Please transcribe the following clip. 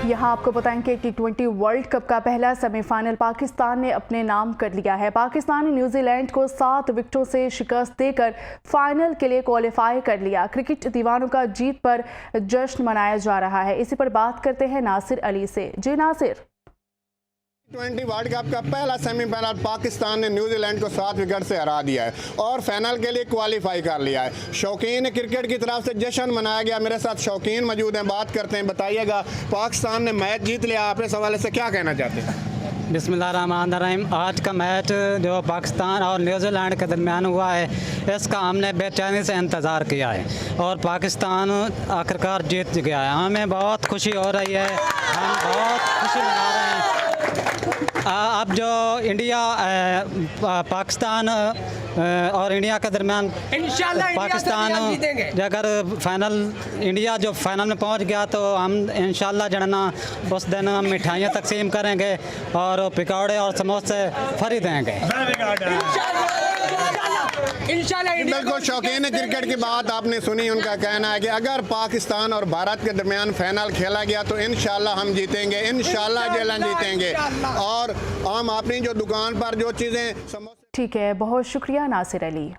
यहाँ आपको बताएंगे कि T20 वर्ल्ड कप का पहला सेमीफाइनल पाकिस्तान ने अपने नाम कर लिया है। पाकिस्तान ने न्यूजीलैंड को 7 विकेटों से शिकस्त देकर फाइनल के लिए क्वालिफाई कर लिया। क्रिकेट दीवानों का जीत पर जश्न मनाया जा रहा है। इसी पर बात करते हैं नासिर अली से। जी नासिर, T20 वर्ल्ड कप का पहला सेमीफाइनल पाकिस्तान ने न्यूजीलैंड को 7 विकेट से हरा दिया है और फाइनल के लिए क्वालिफाई कर लिया है। शौकीन क्रिकेट की तरफ से जश्न मनाया गया। मेरे साथ शौकीन मौजूद हैं, बात करते हैं। बताइएगा, पाकिस्तान ने मैच जीत लिया, आप इस हवाले से क्या कहना चाहते हैं? बिस्मिल्लाहिर्रहमानिर्रहीम। आज का मैच जो पाकिस्तान और न्यूजीलैंड के दरमियान हुआ है, इसका हमने बेचैनी से इंतज़ार किया है और पाकिस्तान आखिरकार जीत गया है। हमें बहुत खुशी हो रही है, हम बहुत खुशी मना रहे हैं। अब जो इंडिया पाकिस्तान और इंडिया के दरमियान पाकिस्तान अगर फाइनल इंडिया जो फाइनल में पहुंच गया तो हम इंशाल्लाह जड़ना उस दिन हम मिठाइयाँ तकसीम करेंगे और पकौड़े और समोसे फ्री देंगे। बिल्कुल, शौकीन क्रिकेट की बात आपने सुनी। उनका कहना है कि अगर पाकिस्तान और भारत के दरमियान फाइनल खेला गया तो इंशाल्लाह हम जीतेंगे, इंशाल्लाह जेलन जीतेंगे। और हम अपनी जो दुकान पर जो चीज़ें ठीक है, बहुत शुक्रिया नासिर अली।